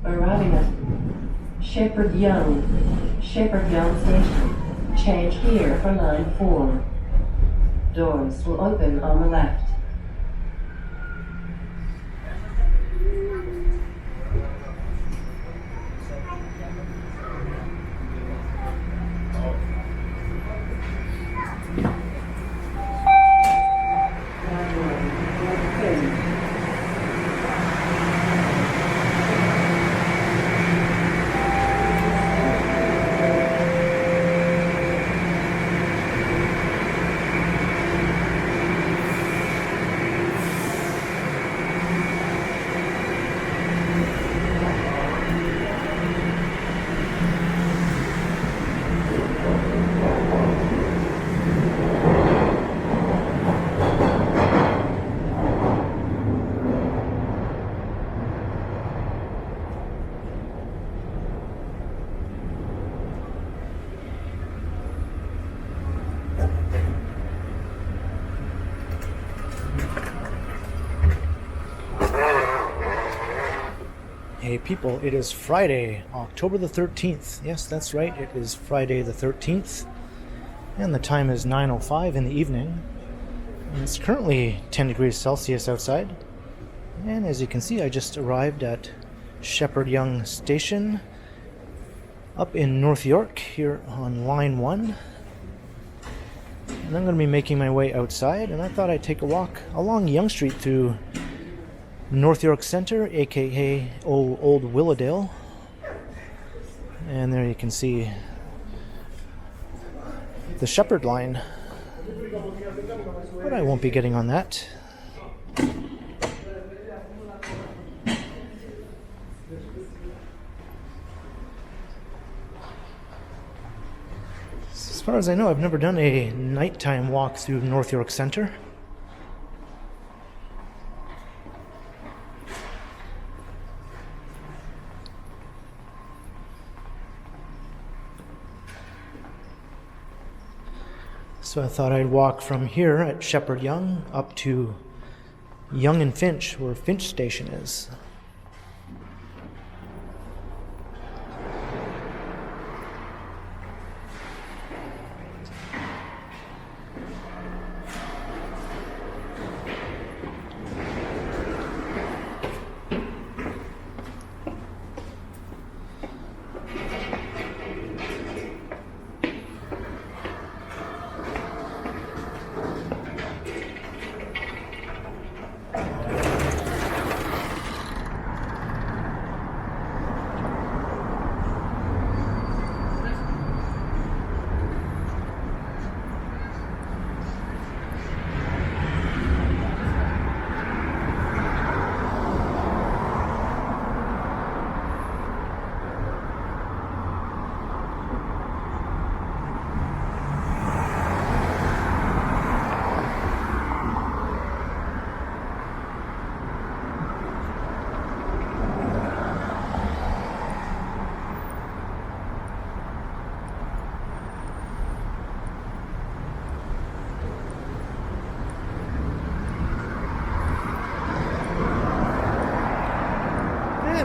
Arriving at Sheppard-Yonge Station. Change here for line 4. Doors will open on the left. Hey people, it is Friday, October the 13th. Yes, that's right, it is Friday the 13th. And the time is 9:05 in the evening. And it's currently 10 degrees Celsius outside. And as you can see, I just arrived at Sheppard-Yonge Station up in North York here on line 1. And I'm going to be making my way outside, and I thought I'd take a walk along Yonge Street through North York Center, aka Old Willowdale. And there you can see the Sheppard line. But I won't be getting on that. As far as I know, I've never done a nighttime walk through North York Center. So I thought I'd walk from here at Sheppard-Yonge up to Yonge and Finch, where Finch Station is.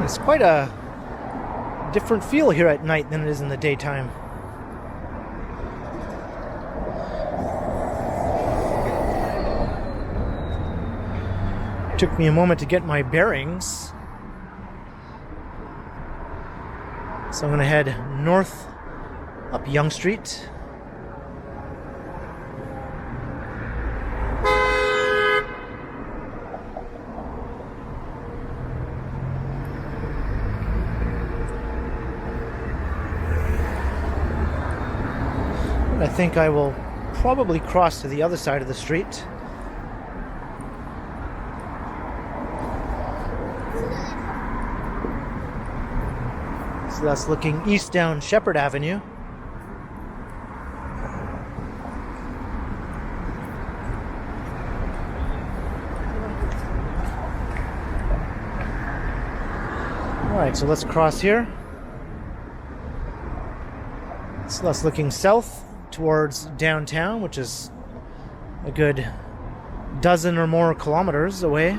It's quite a different feel here at night than it is in the daytime. Took me a moment to get my bearings. So I'm going to head north up Yonge Street. I think I will probably cross to the other side of the street. So that's looking east down Sheppard Avenue. Alright, so let's cross here. So that's looking south towards downtown, which is a good dozen or more kilometers away.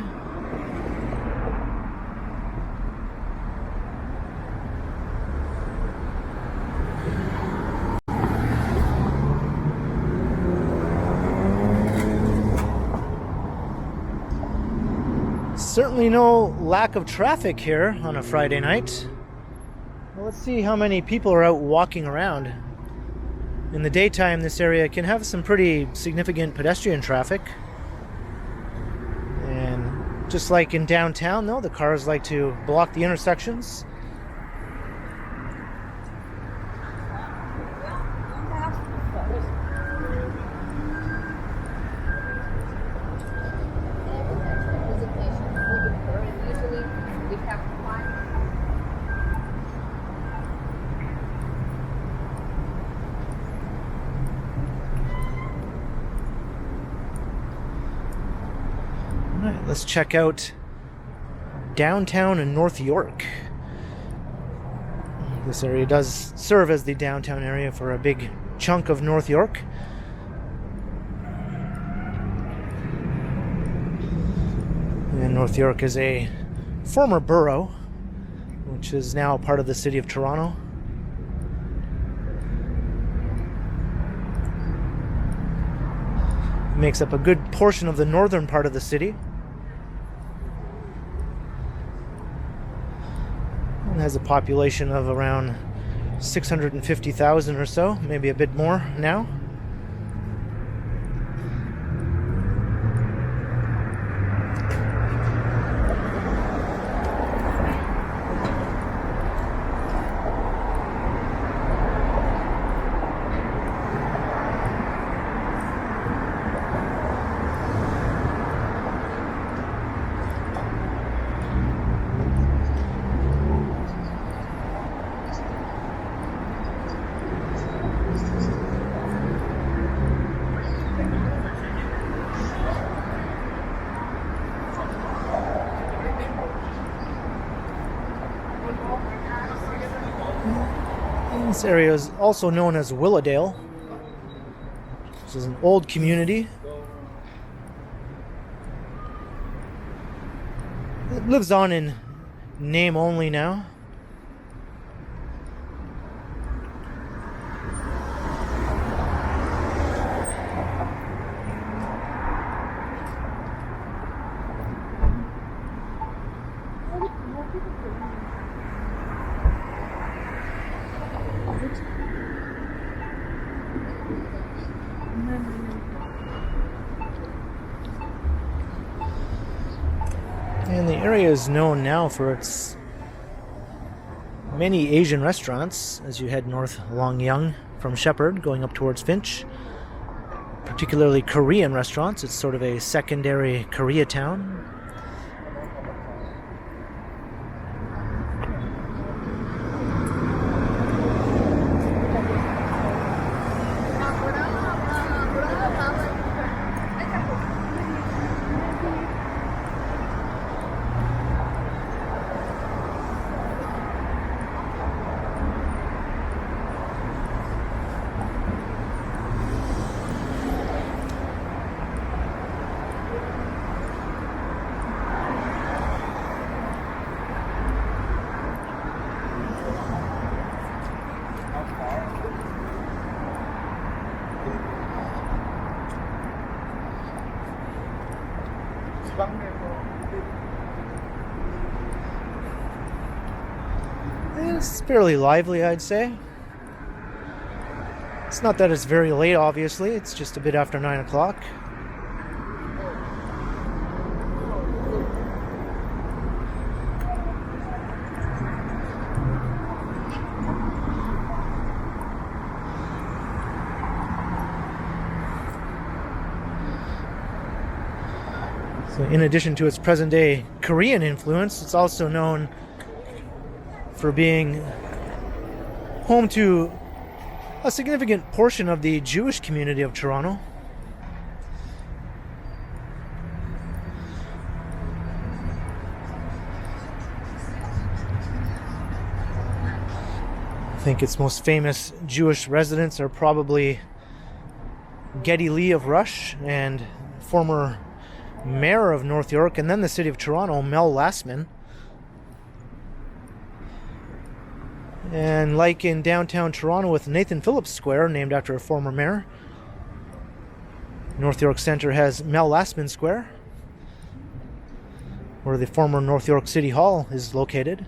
Certainly no lack of traffic here on a Friday night. Well, let's see how many people are out walking around. In the daytime, this area can have some pretty significant pedestrian traffic. And just like in downtown, though, the cars like to block the intersections. Let's check out downtown in North York. This area does serve as the downtown area for a big chunk of North York. And North York is a former borough, which is now part of the city of Toronto. It makes up a good portion of the northern part of the city. It has a population of around 650,000 or so, maybe a bit more now. This area is also known as Willowdale. This is an old community. It lives on in name only now. And the area is known now for its many Asian restaurants as you head north along Yonge from Sheppard, going up towards Finch. Particularly Korean restaurants. It's sort of a secondary Koreatown. It's fairly lively, I'd say. It's not that it's very late, obviously. It's just a bit after 9 o'clock. So in addition to its present-day Korean influence, it's also known for being home to a significant portion of the Jewish community of Toronto. I think its most famous Jewish residents are probably Geddy Lee of Rush and former mayor of North York, and then the city of Toronto, Mel Lastman. And like in downtown Toronto with Nathan Phillips Square, named after a former mayor, North York Centre has Mel Lastman Square. where the former North York City Hall is located.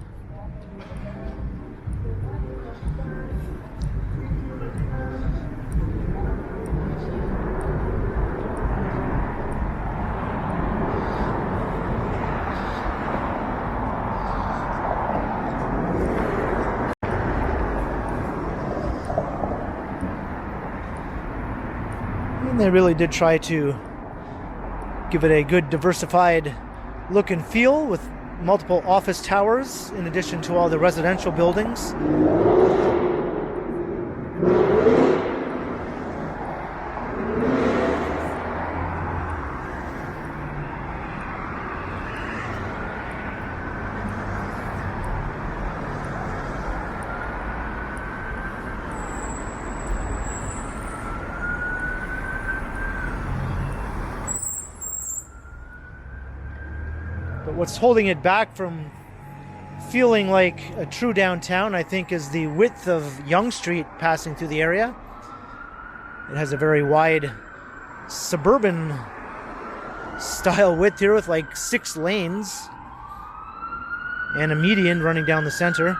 And they really did try to give it a good diversified look and feel with multiple office towers in addition to all the residential buildings. But what's holding it back from feeling like a true downtown, I think, is the width of Yonge Street passing through the area. It has a very wide suburban style width here with like 6 lanes and a median running down the center.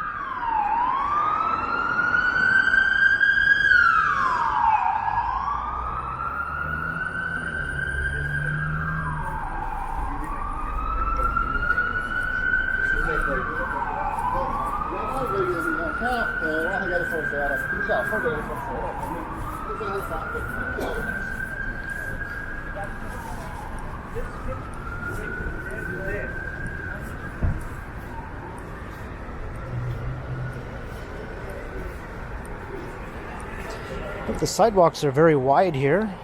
But the sidewalks are very wide here,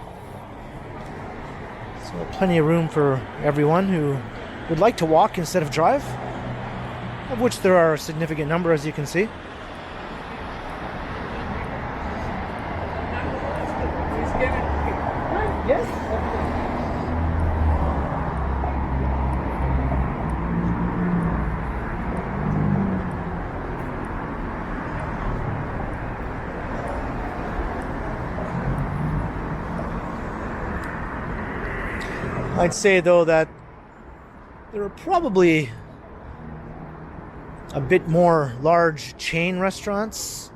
so plenty of room for everyone who would like to walk instead of drive, of which there are a significant number, as you can see. I'd say, though, that there are probably a bit more large chain restaurants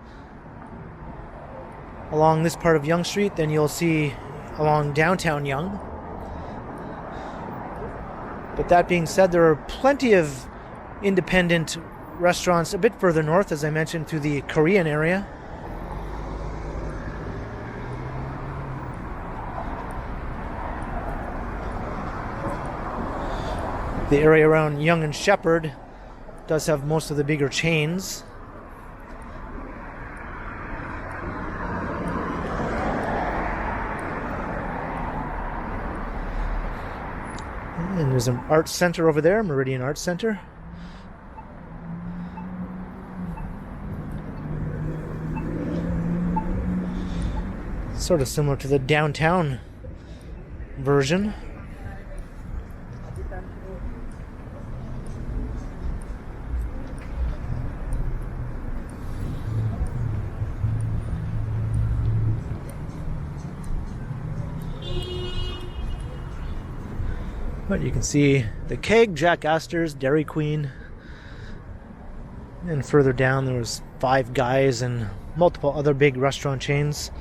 along this part of Yonge Street than you'll see along downtown Yonge. But that being said, there are plenty of independent restaurants a bit further north, as I mentioned, through the Korean area. The area around Yonge-Sheppard does have most of the bigger chains. And there's an art center over there, Meridian Art Center. Sort of similar to the downtown version. But you can see the Keg, Jack Astor's, Dairy Queen. And further down there was Five Guys and multiple other big restaurant chains.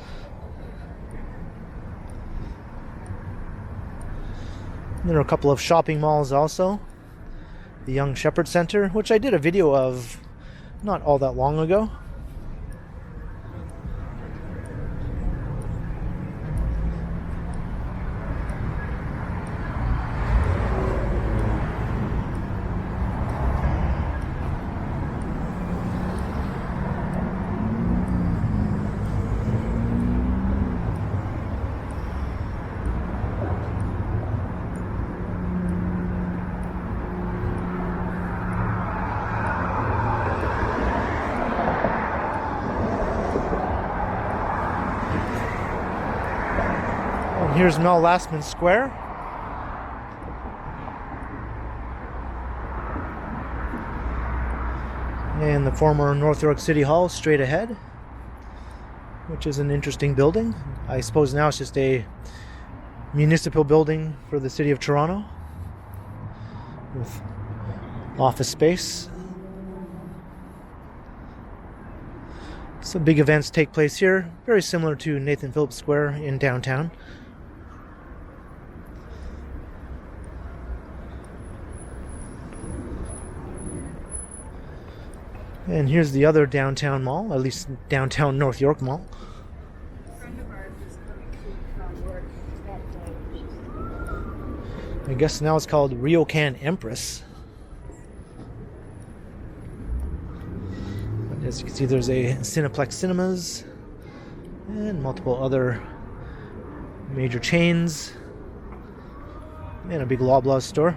And there are a couple of shopping malls also. The Yonge-Sheppard Center, which I did a video of not all that long ago. Here's Mel Lastman Square. And the former North York City Hall straight ahead, which is an interesting building. I suppose now it's just a municipal building for the city of Toronto with office space. So big events take place here, very similar to Nathan Phillips Square in downtown. And here's the other downtown mall, at least downtown North York Mall. I guess now it's called Ryokan Empress. But as you can see, there's a Cineplex Cinemas and multiple other major chains and a big Loblaws store.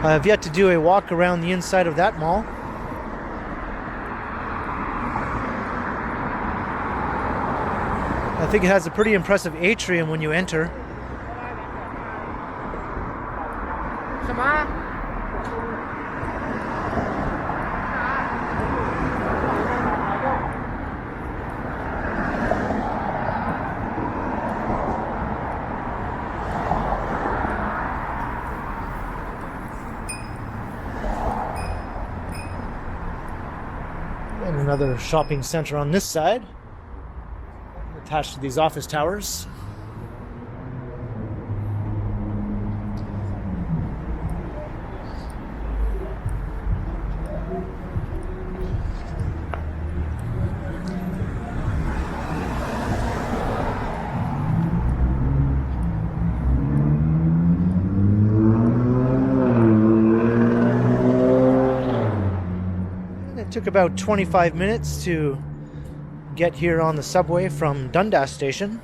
I have yet to do a walk around the inside of that mall. I think it has a pretty impressive atrium when you enter. And another shopping center on this side, attached to these office towers. It took about 25 minutes to get here on the subway from Dundas Station.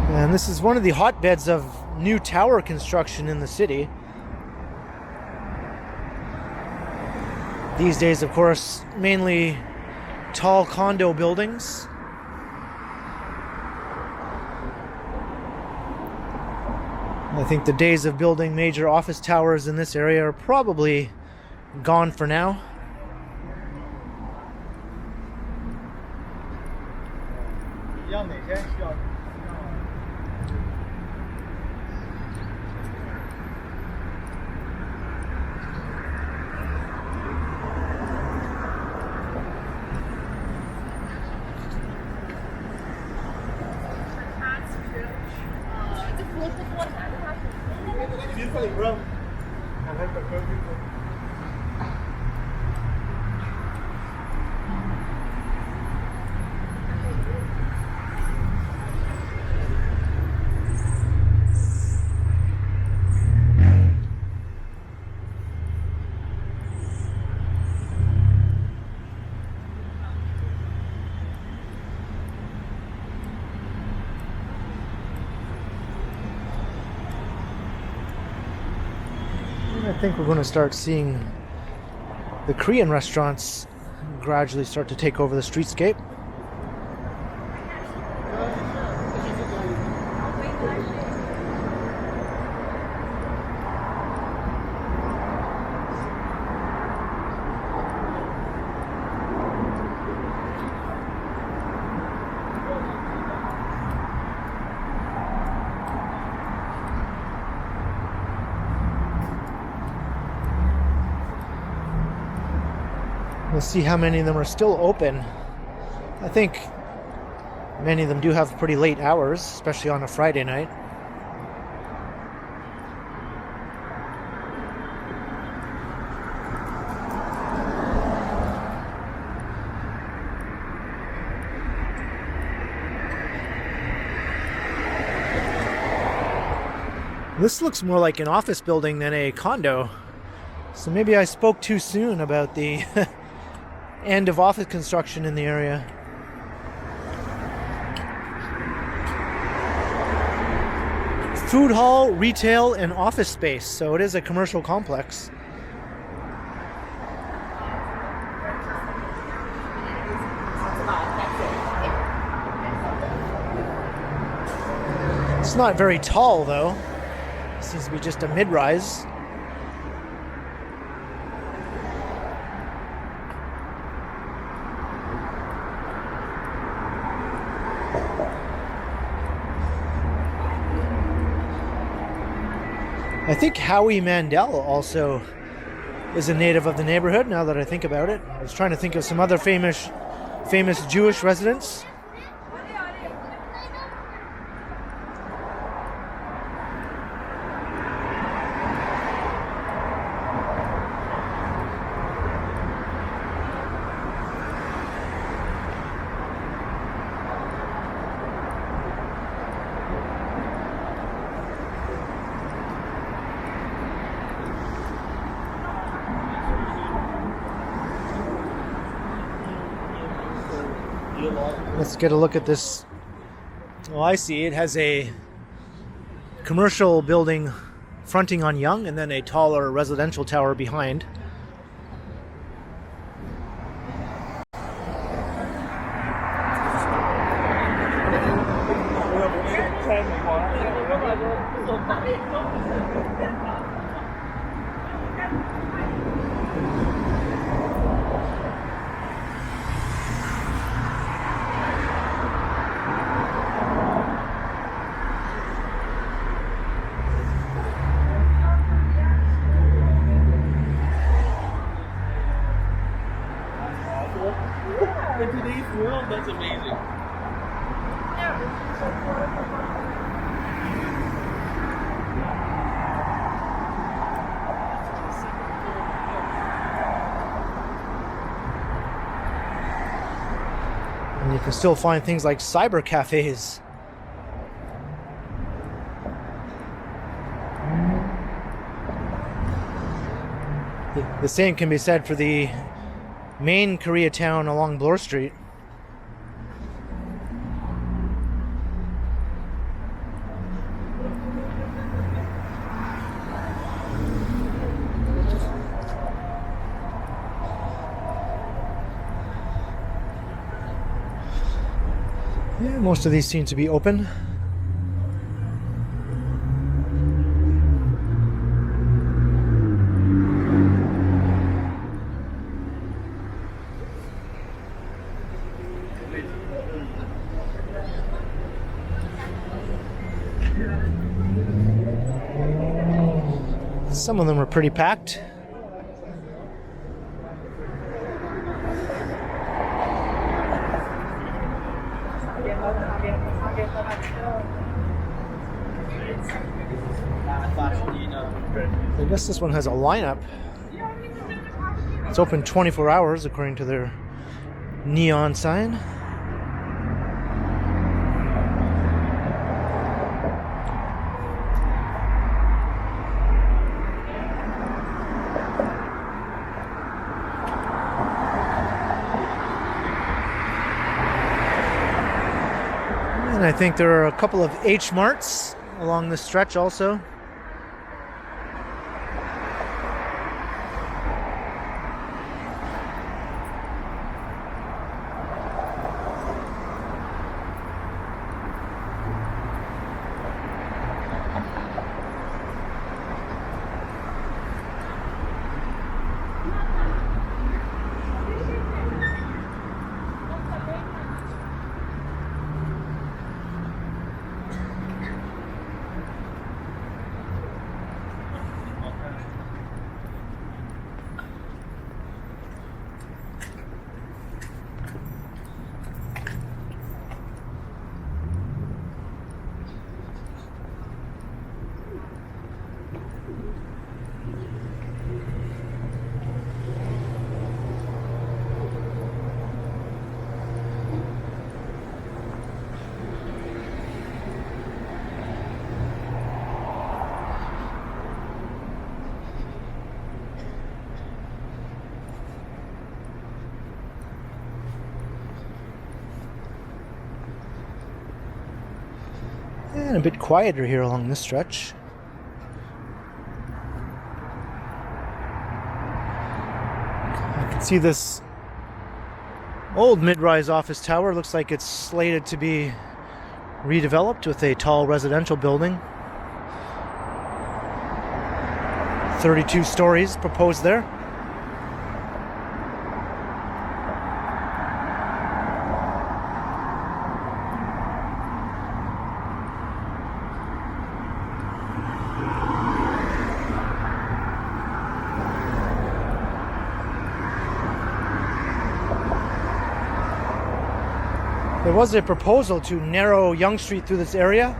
And this is one of the hotbeds of new tower construction in the city. These days, of course, mainly tall condo buildings. I think the days of building major office towers in this area are probably gone for now. I think we're going to start seeing the Korean restaurants gradually start to take over the streetscape. We'll see how many of them are still open. I think many of them do have pretty late hours, especially on a Friday night. This looks more like an office building than a condo. So maybe I spoke too soon about the end of office construction in the area. Food hall, retail, and office space. So it is a commercial complex. It's not very tall though. It seems to be just a mid-rise. I think Howie Mandel also is a native of the neighborhood, now that I think about it. I was trying to think of some other famous Jewish residents. Let's get a look at this. Oh, I see. It has a commercial building fronting on Yonge and then a taller residential tower behind. In today's world, that's amazing. And you can still find things like cyber cafes. The same can be said for the main Koreatown along Bloor Street. Yeah, most of these seem to be open. Some of them are pretty packed. I guess this one has a lineup. It's open 24 hours according to their neon sign. And I think there are a couple of H Marts along this stretch also. And a bit quieter here along this stretch. I can see this old mid-rise office tower. Looks like it's slated to be redeveloped with a tall residential building. 32 stories proposed there. There was a proposal to narrow Yonge Street through this area,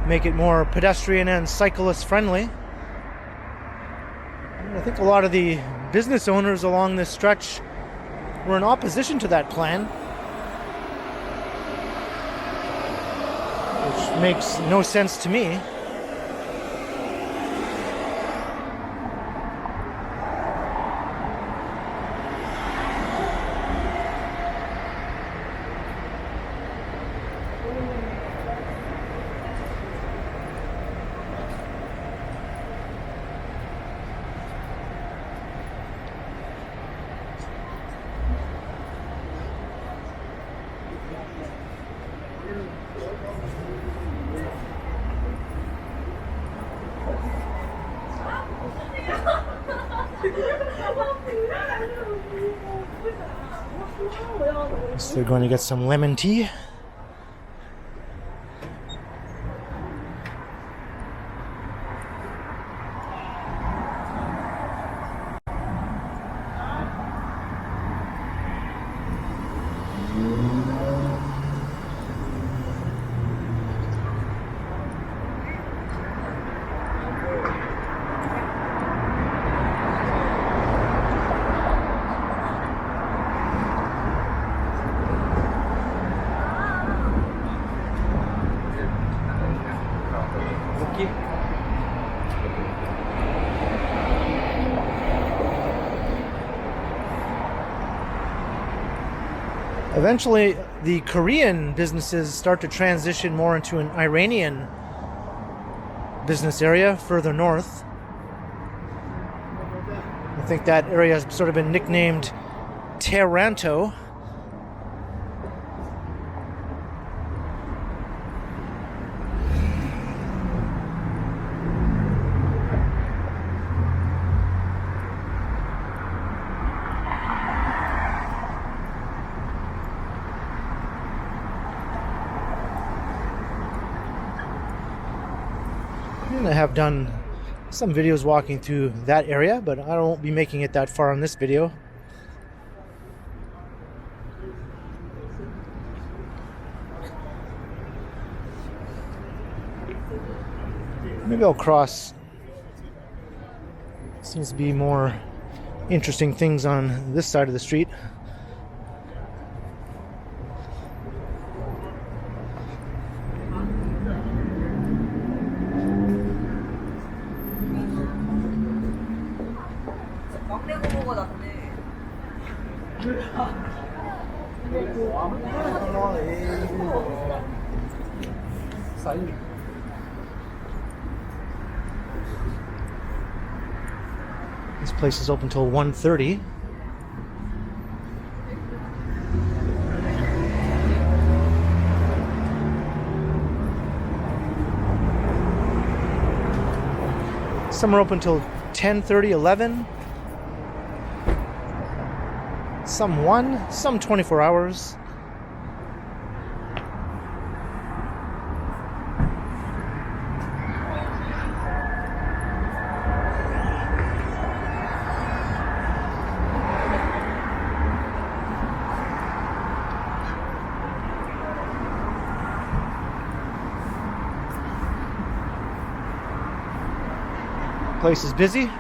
make it more pedestrian and cyclist friendly. And I think a lot of the business owners along this stretch were in opposition to that plan, which makes no sense to me. So they're going to get some lemon tea. Eventually, the Korean businesses start to transition more into an Iranian business area further north. I think that area has sort of been nicknamed Taranto. I have done some videos walking through that area, but I won't be making it that far in this video. Maybe I'll cross. Seems to be more interesting things on this side of the street. This place is open till 1:30. Some are open till 10:30, 11. Some 1, some 24 hours. Place is busy.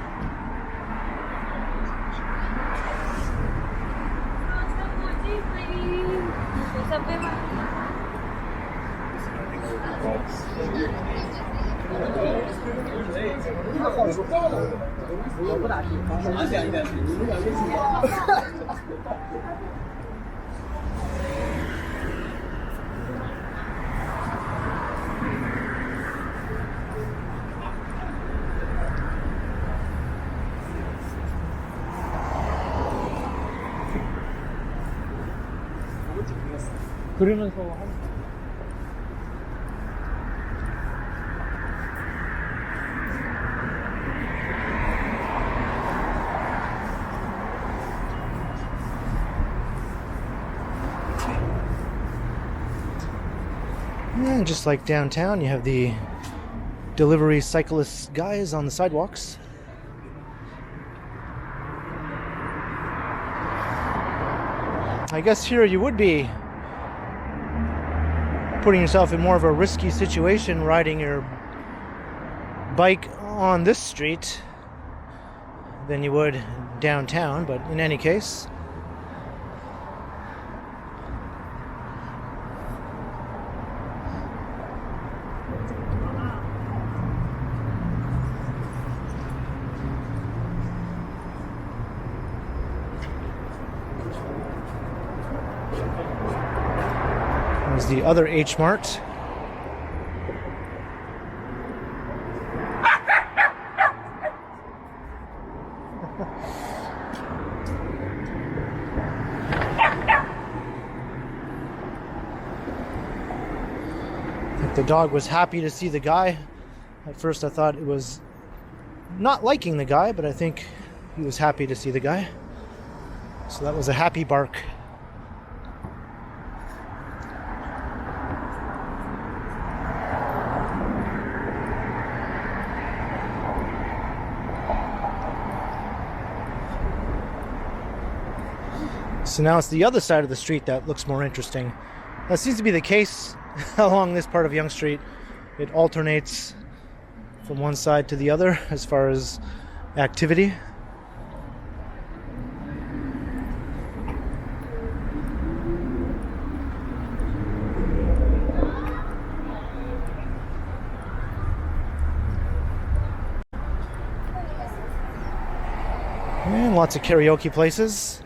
그러면서 And just like downtown, you have the delivery cyclist guys on the sidewalks. I guess here you would be putting yourself in more of a risky situation riding your bike on this street than you would downtown, but in any case. There's the other H Mart. The dog was happy to see the guy. At first I thought it was not liking the guy, but I think he was happy to see the guy. So that was a happy bark. So now it's the other side of the street that looks more interesting. That seems to be the case along this part of Yonge Street. It alternates from one side to the other as far as activity. And lots of karaoke places.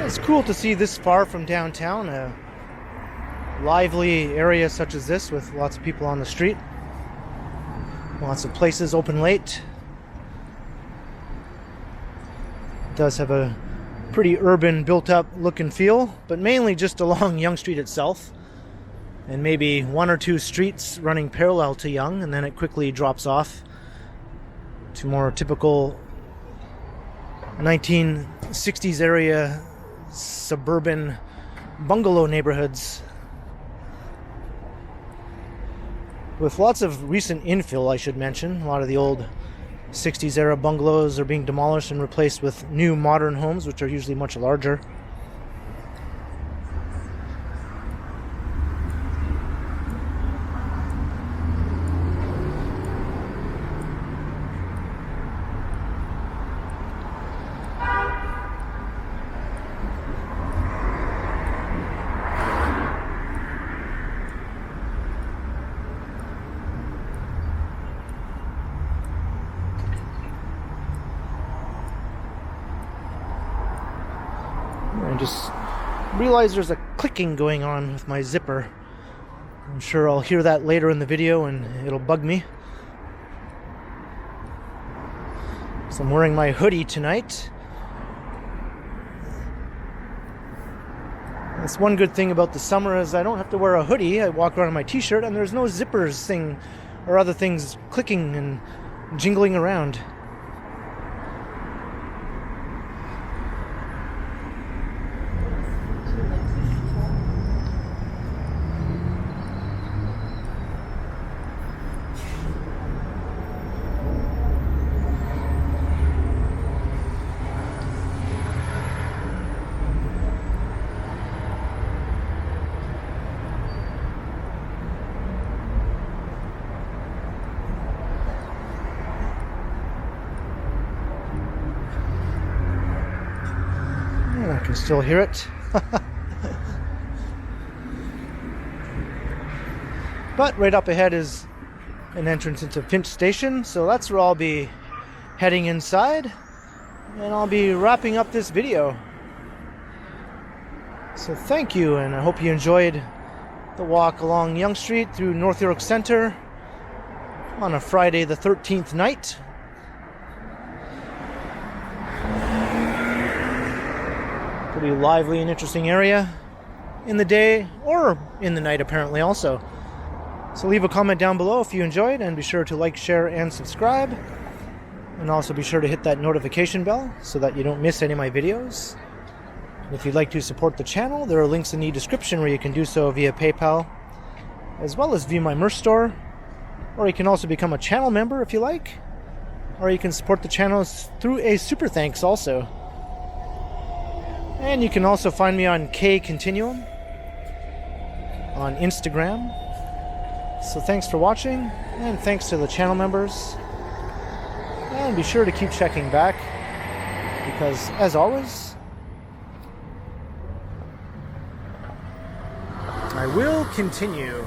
It's cool to see this far from downtown, a lively area such as this with lots of people on the street, lots of places open late. It does have a pretty urban built up look and feel, but mainly just along Yonge Street itself, and maybe one or two streets running parallel to Yonge, and then it quickly drops off to more typical 1960s area suburban bungalow neighborhoods with lots of recent infill, I should mention. A lot of the old 60s era bungalows are being demolished and replaced with new modern homes, which are usually much larger. I just realized there's a clicking going on with my zipper. I'm sure I'll hear that later in the video and it'll bug me. So I'm wearing my hoodie tonight. That's one good thing about the summer is I don't have to wear a hoodie. I walk around in my t-shirt and there's no zippers thing or other things clicking and jingling around. I can still hear it. But right up ahead is an entrance into Finch Station, so that's where I'll be heading inside, and I'll be wrapping up this video. So thank you, and I hope you enjoyed the walk along Yonge Street through North York Center on a Friday the 13th night. Pretty lively and interesting area in the day or in the night apparently also. So leave a comment down below if you enjoyed, and be sure to like, share, and subscribe. And also be sure to hit that notification bell so that you don't miss any of my videos. And if you'd like to support the channel, there are links in the description where you can do so via PayPal, as well as via my merch store. Or you can also become a channel member if you like. Or you can support the channel through a super thanks also. And you can also find me on K Continuum on Instagram. So thanks for watching, and thanks to the channel members. And be sure to keep checking back, because as always, I will continue.